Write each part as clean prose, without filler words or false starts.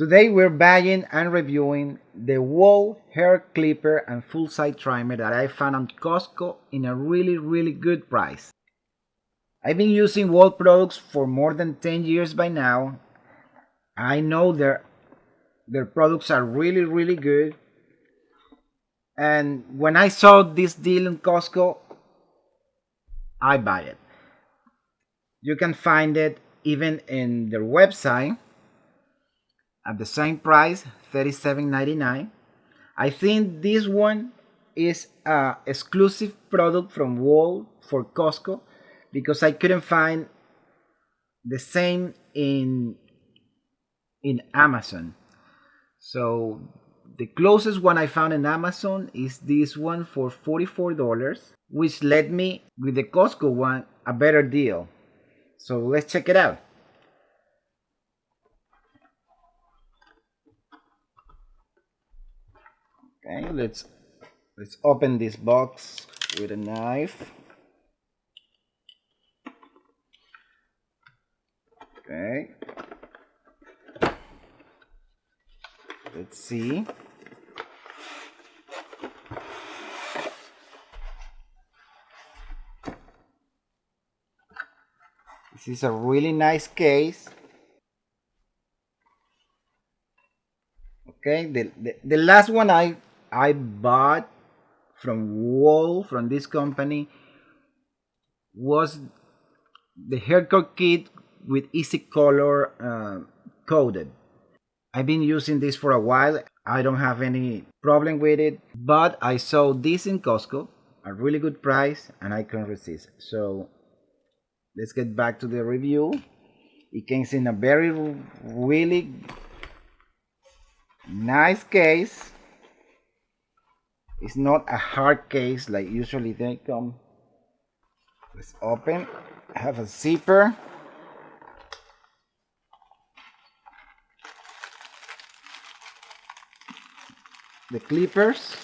Today we're buying and reviewing the Wahl hair clipper and full side trimmer that I found on Costco in a really good price. I've been using Wahl products for more than 10 years by now. I know their products are really good. And when I saw this deal in Costco, I buy it. You can find it even in their website at the same price, $37.99. I think this one is an exclusive product from Wahl for Costco because I couldn't find the same in Amazon. So the closest one I found in Amazon is this one for $44, which led me with the Costco one a better deal. So let's check it out. Okay, let's open this box with a knife. Okay. Let's see. This is a really nice case. Okay, the last one I bought from Wahl, from this company, was the haircut kit with easy color coded. I've been using this for a while. I don't have any problem with it, but I saw this in Costco, a really good price, and I couldn't resist. So let's get back to the review. It comes in a really nice case. It's not a hard case like usually they come. Let's open. I have a zipper. The clippers.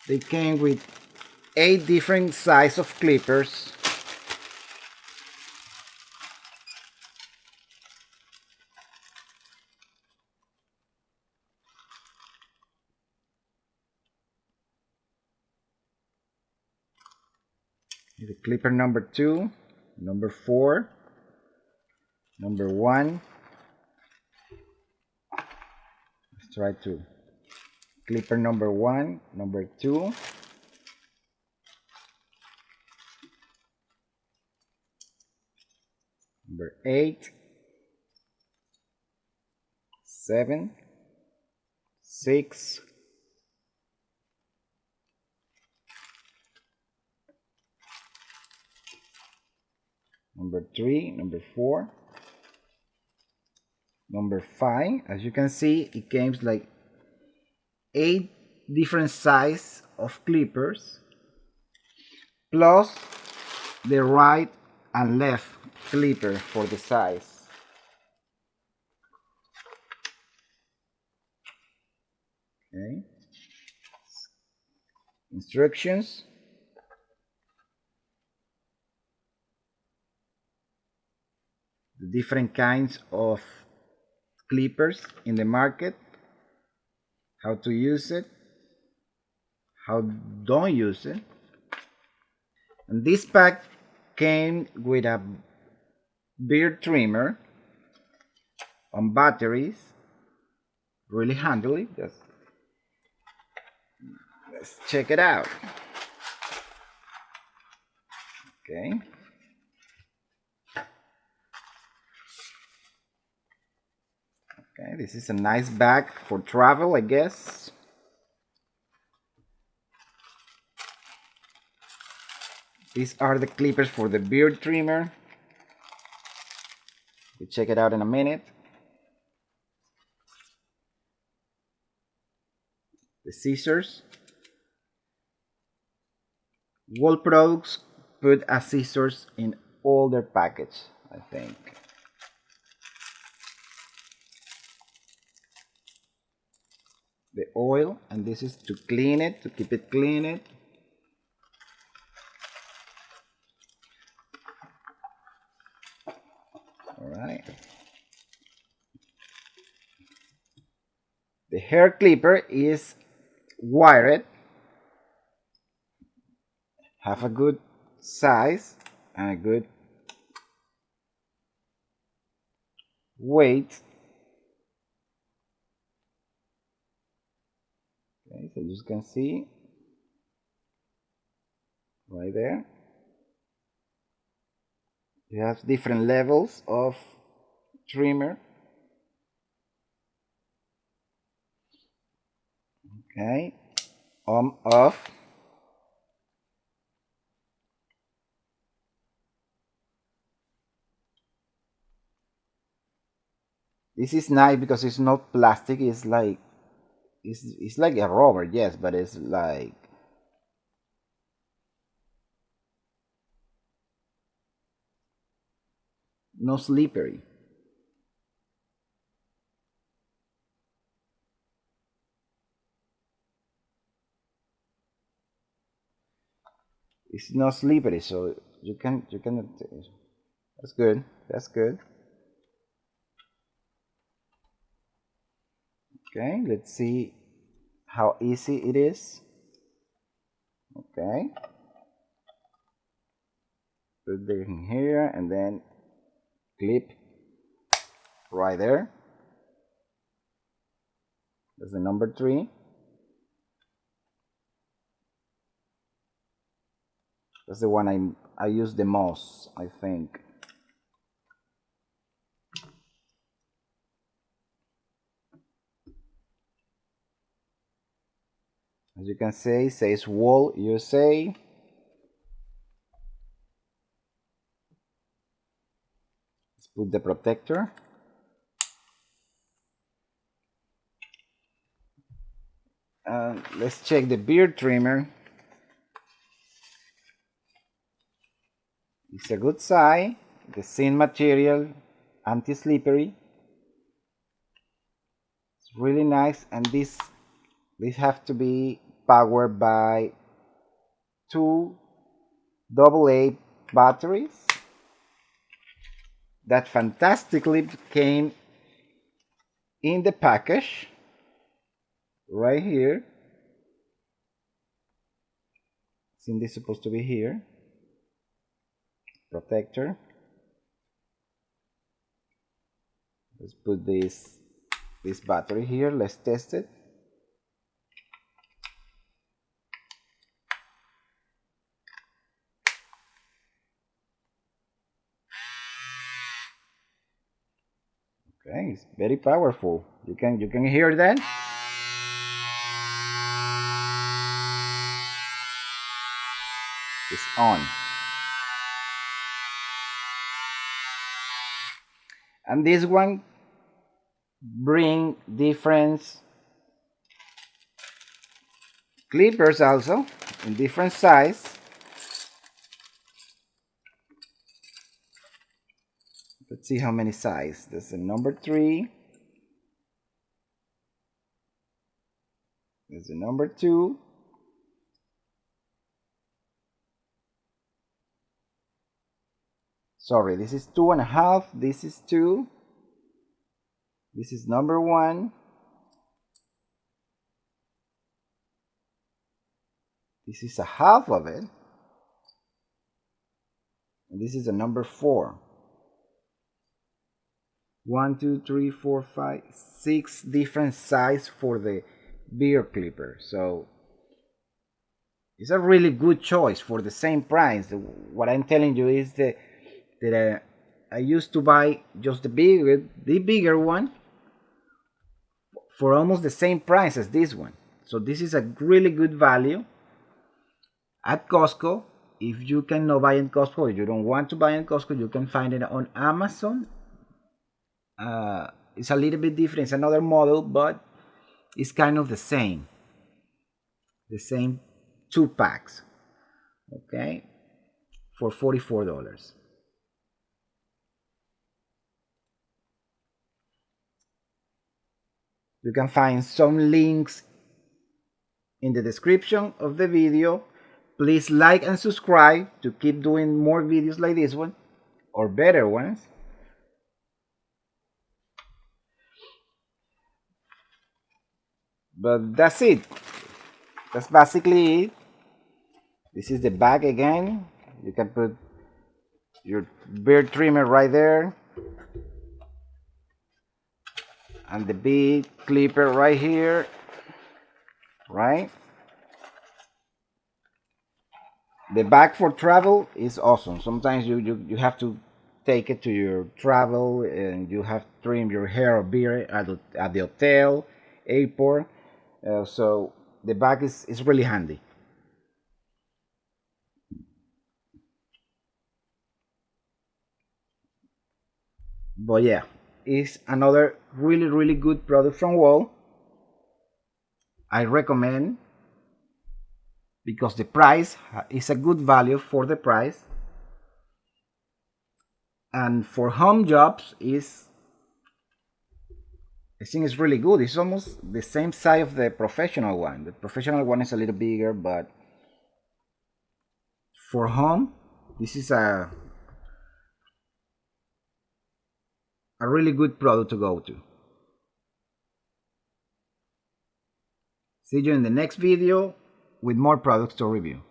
They came with 8 different sizes of clippers. The clipper number 2, number 4, number 1. Let's try to. Clipper number 1, number 2. Number 8, 7, 6, number 3, number 4, number 5. As you can see, it came like 8 different size of clippers, plus the right and left clipper for the size. Okay. Instructions. The different kinds of clippers in the market, how to use it, how don't use it. And this pack came with a beard trimmer on batteries, really handy. Let's check it out. Okay. Okay, this is a nice bag for travel, I guess. These are the clippers for the beard trimmer. We'll check it out in a minute. The scissors. Wahl products put a scissors in all their package, I think. The oil, and this is to clean it, to keep it clean. All right. The hair clipper is wired, have a good size and a good weight. Okay, so you can see right there. You have different levels of trimmer. Okay, on, off. This is nice because it's not plastic. It's like it's like a rubber, yes, but it's like no slippery. It's not slippery, so you can. That's good. That's good. Okay, let's see how easy it is. Okay, put it in here and then clip right there. That's the number 3. That's the one I use the most, I think. As you can see, it says Wahl USA. Let's put the protector. Let's check the beard trimmer. It's a good size. The thin material, anti-slippery. It's really nice, and this have to be powered by 2 AA batteries that fantastically came in the package right here. I think this is supposed to be here. Protector. Let's put this battery here. Let's test it. Okay, it's very powerful. You can hear that? It's on. And this one bring different clippers also in different size. Let's see how many size. There's a number 3. There's a number 2. Sorry, this is 2.5. This is 2. This is number 1. This is a half of it. And this is a number 4. 1, 2, 3, 4, 5, 6 different size for the beard clipper. So it's a really good choice for the same price. What I'm telling you is that I used to buy just the bigger one for almost the same price as this one. So this is a really good value at Costco. If you cannot buy in Costco, or you don't want to buy in Costco, you can find it on Amazon. It's a little bit different. It's another model, but it's kind of the same. The same 2 packs. Okay, for $44. You can find some links in the description of the video. Please like and subscribe to keep doing more videos like this one or better ones. But that's it. That's basically it. This is the back again. You can put your beard trimmer right there, and the big clipper right here, right? The bag for travel is awesome. Sometimes you have to take it to your travel and you have to trim your hair or beard at the hotel, airport. So the bag is really handy. But yeah, it's another really good product from Wahl. I recommend because the price is a good value for the price, and for home jobs is I think it's really good. It's almost the same size of the professional one. The professional one is a little bigger, but for home, this is a really good product to go to. See you in the next video with more products to review.